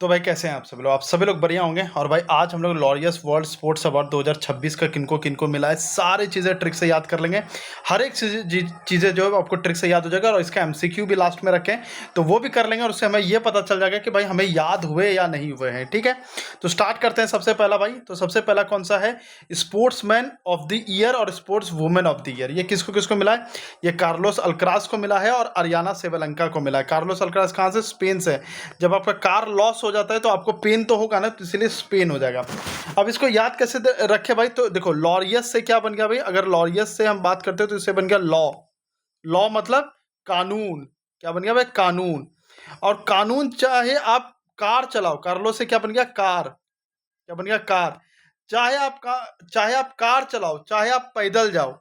तो भाई कैसे हैं आप सभी लोग बढ़िया होंगे। और भाई आज हम लोग लॉरियस वर्ल्ड स्पोर्ट्स अवार्ड 2026 का किनको किनको मिला है सारी चीज़ें ट्रिक से याद कर लेंगे। हर एक चीज़ें जो है आपको ट्रिक से याद हो जाएगा और इसका एमसीक्यू भी लास्ट में रखें तो वो भी कर लेंगे और उससे हमें ये पता चल जाएगा कि भाई हमें याद हुए या नहीं हुए हैं। ठीक है, तो स्टार्ट करते हैं। सबसे पहला भाई, तो सबसे पहला कौन सा है, स्पोर्ट्समैन ऑफ द ईयर और sports women of the year. ये किसको किसको मिला है? ये कार्लोस अल्कराज को मिला है और अरियाना सेबेलेंका को मिला है। कार्लोस अल्कराज कहाँ से? स्पेन से। जब आपका कार लॉस हो जाता है तो आपको पेन तो होगा ना, तो इसलिए स्पेन हो जाएगा। अब इसको याद कैसे रखे भाई? तो देखो, लॉरियस से क्या बन गया भाई? अगर लॉरियस से हम बात करते हैं तो इससे बन गया लॉ। लॉ मतलब कानून। क्या बन गया भाई? कानून। और कानून चाहे आप कार चलाओ, कार्लो से क्या बन गया? कार। क्या बन गया? कार। चाहे आप कार चलाओ, चाहे आप पैदल जाओ,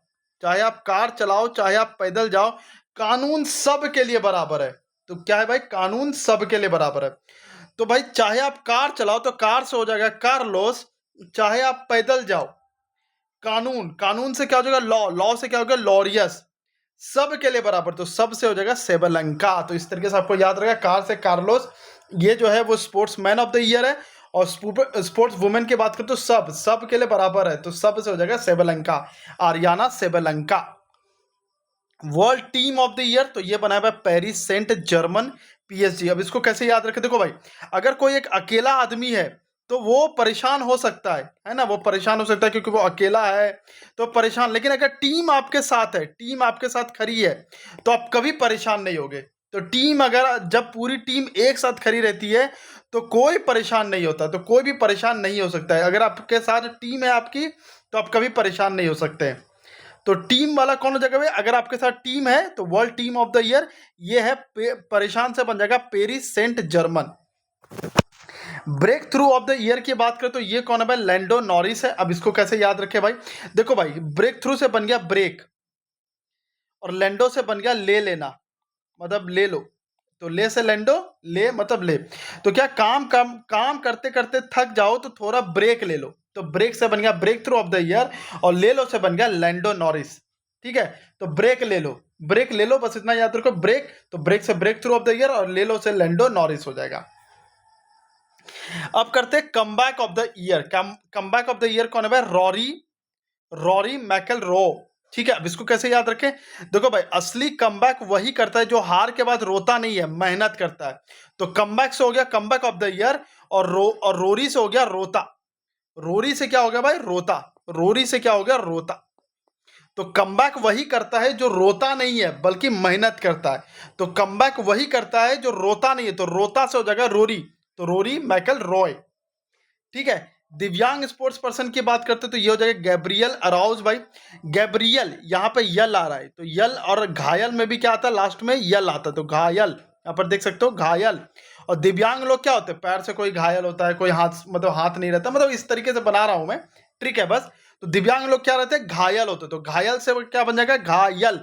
चाहे आप कार चलाओ, चाहे आप पैदल जाओ, कानून सब के लिए बराबर है। तो क्या है भाई? कानून सब के लिए बराबर है। तो भाई चाहे आप कार चलाओ तो कार से हो जाएगा कार्लोस, चाहे आप पैदल जाओ, कानून, कानून से क्या हो जाएगा? लॉ, लॉ से क्या हो गया? लॉरियस। सब के लिए बराबर, तो सब से हो जाएगा सेबेलेंका। तो इस तरीके से आपको याद रहेगा, कार से कार्लोस, ये जो है वो sports man of the year है। और स्पोर्ट्स वुमेन की बात करें तो सब के लिए बराबर है, तो सब से हो जाएगा सेबेलेंका, Ariana सेबेलेंका। World team of the year, तो ये बनाया हुआ पेरिस सेंट जर्मन पीएसजी। अब इसको कैसे याद रखें? देखो भाई, अगर कोई एक अकेला आदमी है तो वो परेशान हो सकता है ना, वो परेशान हो सकता है क्योंकि वो अकेला है तो परेशान। लेकिन अगर टीम आपके साथ है, टीम आपके साथ खड़ी है, तो आप कभी परेशान नहीं होगे। तो टीम, अगर जब पूरी टीम एक साथ खड़ी रहती है तो कोई परेशान नहीं होता, तो कोई भी परेशान नहीं हो सकता है। अगर आपके साथ टीम है आपकी तो आप कभी परेशान नहीं हो सकते। तो टीम वाला कौन हो जाएगा भाई? अगर आपके साथ टीम है तो world team of the year ये है, परेशान से बन जाएगा Paris Saint Germain. Breakthrough of the year की बात करें तो ये कौन है भाई? लैंडो नॉरिस है। अब इसको कैसे याद रखे भाई? देखो भाई, ब्रेक थ्रू से बन गया ब्रेक, और लैंडो से बन गया ले लेना, मतलब ले लो। तो ले से लैंडो, ले मतलब ले। तो क्या काम करते करते थक जाओ तो थोड़ा ब्रेक ले लो, तो ब्रेक से बन गया breakthrough of the year, और ले लो से बन गया लैंडो नॉरिस। ठीक है, तो ब्रेक ले लो, ब्रेक ले लो, बस इतना याद रखो, ब्रेक। तो ब्रेक से breakthrough of the year और ले लो से लैंडो नॉरिस हो जाएगा। अब करते हैं comeback of the year. Comeback of the year कौन है भाई? रॉरी मैकेलरो। ठीक है, अब इसको कैसे याद रखें? देखो भाई, असली कमबैक वही करता है जो हार के बाद रोता नहीं है, मेहनत करता है। तो कमबैक से हो गया कमबैक ऑफ द ईयर, और रोरी से हो गया रोता। रोरी से क्या हो गया भाई? रोता। रोरी से क्या हो गया? रोता। तो कमबैक वही करता है जो रोता नहीं है बल्कि मेहनत करता है। तो कमबैक वही करता है जो रोता नहीं है, तो रोता से हो जाएगा रोरी। तो रोरी मैकल रॉय। ठीक है, दिव्यांग स्पोर्ट्स पर्सन की बात करते तो ये हो जाएगा गैब्रियल अराउज भाई। गैब्रियल, यहाँ पे यल आ रहा है, तो यल, और घायल में भी क्या आता है? लास्ट में यल आता है, तो घायल, यहाँ पर देख सकते हो घायल। और दिव्यांग लोग क्या होते हैं? पैर से कोई घायल होता है, कोई हाथ, मतलब हाथ नहीं रहता, मतलब इस तरीके से बना रहा हूं मैं, ट्रिक है बस। तो दिव्यांग लोग क्या रहते हैं? घायल होते हैं, तो घायल से क्या बन जाएगा? घायल।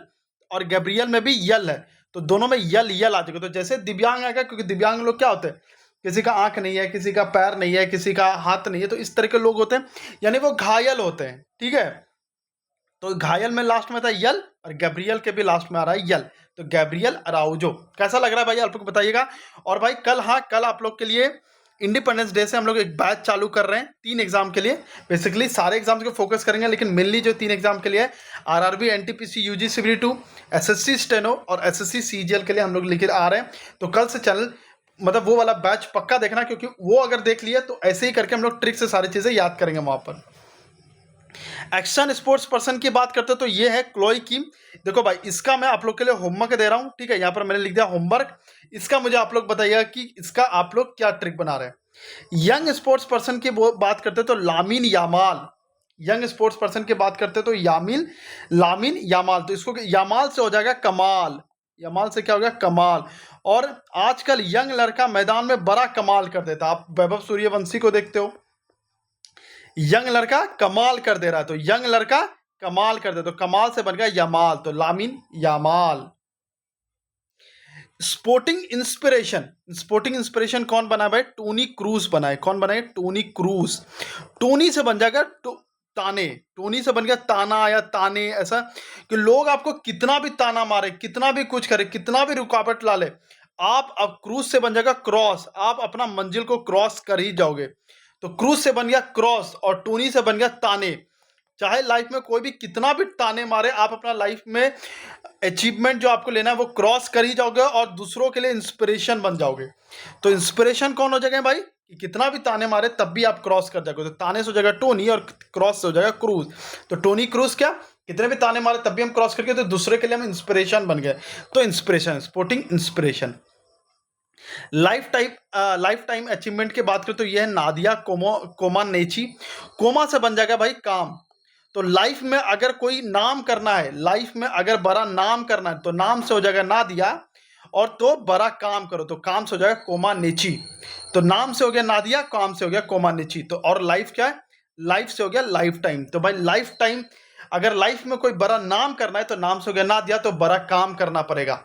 और गैब्रियल में भी यल है, तो दोनों में यल यल आ जाएगा। तो जैसे दिव्यांग आएगा, क्योंकि दिव्यांग लोग क्या होते हैं? किसी का आंख नहीं है, किसी का पैर नहीं है, किसी का हाथ नहीं है, तो इस तरह के लोग होते हैं, यानी वो घायल होते हैं। ठीक है, तो घायल में लास्ट में था यल, और गैब्रियल के भी लास्ट में आ रहा है यल। तो गैब्रियल अराउजो। कैसा लग रहा है भाई? आप लोग बताइएगा। और भाई कल, हाँ, कल आप लोग के लिए इंडिपेंडेंस डे से हम लोग एक बैच चालू कर रहे हैं 3 एग्जाम के लिए। बेसिकली सारे एग्जाम्स को फोकस करेंगे, लेकिन मेनली जो 3 एग्जाम के लिए है, RRB, NTPC, UG civil 2, SSC steno और एसएससी सीजीएल के लिए हम लोग लेकर आ रहे हैं। तो कल से चैनल, मतलब वो वाला बैच पक्का देखना, क्योंकि वो अगर देख लिया तो ऐसे ही करके हम लोग ट्रिक से सारी चीज़ें याद करेंगे वहाँ पर। एक्शन स्पोर्ट्स पर्सन की बात करते तो ये है क्लोई किम। देखो भाई, इसका मैं आप लोग के लिए होमवर्क दे रहा हूँ। ठीक है, यहाँ पर मैंने लिख दिया होमवर्क। इसका मुझे आप लोग बताइएगा कि इसका आप लोग क्या ट्रिक बना रहे हैं। यंग स्पोर्ट्स पर्सन की बात करते तो Lamine Yamal. Young sports person की बात करते तो लामिन यामाल। तो इसको यामाल से हो जाएगा कमाल। यमाल से क्या हो गया? कमाल। और आजकल यंग लड़का मैदान में बड़ा कमाल कर देता। आप वैभव सूर्यवंशी को देखते हो, यंग लड़का कमाल कर दे रहा है, तो यंग लड़का कमाल कर दे, तो कमाल से बन गया यमाल, तो लामिन यामाल। स्पोर्टिंग इंस्पिरेशन कौन बना भाई? टोनी क्रूज बनाए। कौन बनाए? Toni Kroos. टोनी से बन जाएगा ताने। टोनी से बन गया ताना या ताने, ऐसा कि लोग आपको कितना भी ताना मारे, कितना भी कुछ करे, कितना भी रुकावट ला ले, आप अब क्रूज से बन जाएगा क्रॉस, आप अपना मंजिल को क्रॉस कर ही जाओगे। तो क्रूज से बन गया क्रॉस और टोनी से बन गया ताने। चाहे लाइफ में कोई भी कितना भी ताने मारे, आप अपना लाइफ में अचीवमेंट जो आपको लेना है वो क्रॉस कर ही जाओगे और दूसरों के लिए इंस्पिरेशन बन जाओगे। तो इंस्पिरेशन कौन हो जाएगा भाई, कि कितना भी ताने मारे तब भी आप क्रॉस कर जाओगे। तो ताने से हो जाएगा टोनी और क्रॉस से हो जाएगा क्रूज। तो टोनी क्रूज क्या, कितने भी ताने मारे तब भी हम क्रॉस करके, तो दूसरे के लिए हम इंस्पिरेशन बन गए। तो inspiration, sporting inspiration. Life time achievement की बात करें तो यह है नादिया कोमानेची। कोमा से बन जाएगा भाई काम। तो लाइफ में अगर कोई नाम करना है, लाइफ में अगर बड़ा नाम करना है, तो नाम से हो जाएगा नादिया, और तो बड़ा काम करो तो काम से हो जाएगा कोमानेची। तो नाम से हो गया नादिया, काम से हो गया कोमानेची। तो और लाइफ क्या है, लाइफ से हो गया लाइफ टाइम। तो भाई लाइफ टाइम, अगर लाइफ में कोई बड़ा नाम करना है तो नाम से हो गया नादिया, तो बड़ा काम करना पड़ेगा।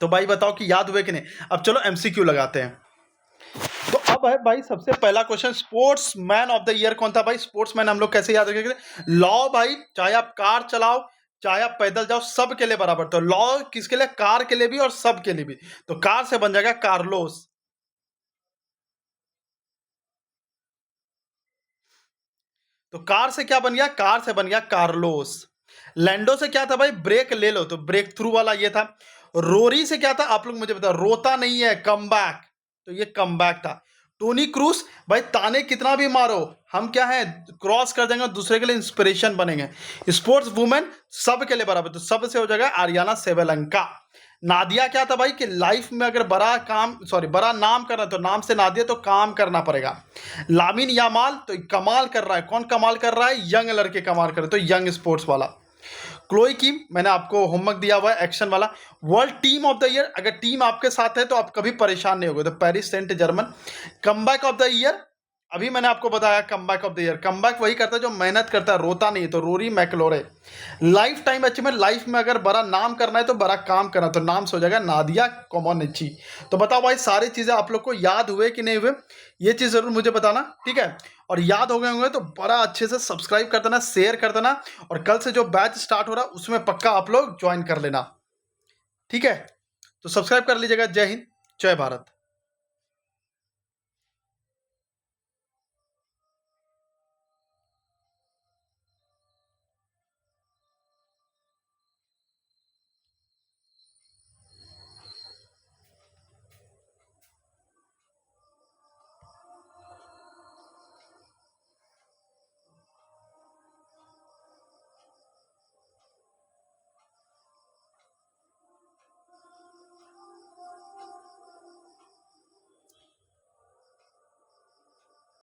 तो भाई बताओ कि याद हुए कि नहीं। अब चलो एमसीक्यू लगाते हैं। तो अब है भाई सबसे पहला question, sports man of the year कौन था भाई। स्पोर्ट्स मैन हम लोग कैसे याद रखेंगे, लॉ भाई, चाहे आप कार चलाओ चाहे आप पैदल जाओ, सब के लिए बराबर। तो लॉ किसके लिए, कार के लिए भी और सब के लिए भी। तो कार से बन जाएगा कार्लोस। तो कार से क्या बन गया, कार से बन गया कार्लोस। लैंडो से क्या था भाई, ब्रेक ले लो, तो ब्रेक थ्रू वाला ये था। रोरी से क्या था, आप लोग मुझे बताओ, रोता नहीं है, कम बैक। तो ये कम बैक था। टोनी क्रूज, भाई ताने कितना भी मारो, हम क्या है, क्रॉस कर देंगे, दूसरे के लिए इंस्पिरेशन बनेंगे। स्पोर्ट्स वुमेन, सब के लिए बराबर, तो सब से हो जाएगा आर्याना सेवेलंका। नादिया क्या था भाई, कि लाइफ में अगर बड़ा नाम करना है तो नाम से नादिया, तो काम करना पड़ेगा। लामिन यामाल, तो कमाल कर रहा है, कौन कमाल कर रहा है, यंग लड़के कमाल कर रहे हैं, तो यंग स्पोर्ट्स वाला। क्लोई की, मैंने आपको होमवर्क दिया हुआ है एक्शन वाला। World team of the year, अगर टीम आपके साथ है तो आप कभी परेशान नहीं होगे, तो Paris Saint Germain. Comeback of the year, अभी मैंने आपको बताया comeback of the year, comeback वही करता है जो मेहनत करता है, रोता नहीं है, तो Rory McIlroy. Lifetime achievement, life में अगर बड़ा नाम करना है तो बड़ा काम करना, तो नाम से हो जाएगा नादिया कोमानेची। तो बताओ भाई सारी चीज़ें आप लोग को याद हुए कि नहीं हुए, ये चीज़ ज़रूर मुझे बताना, ठीक है। और याद हो गए होंगे तो बड़ा अच्छे से सब्सक्राइब कर देना, शेयर कर देना, और कल से जो बैच स्टार्ट हो रहा है उसमें पक्का आप लोग ज्वाइन कर लेना, ठीक है। तो सब्सक्राइब कर लीजिएगा। जय हिंद, जय भारत।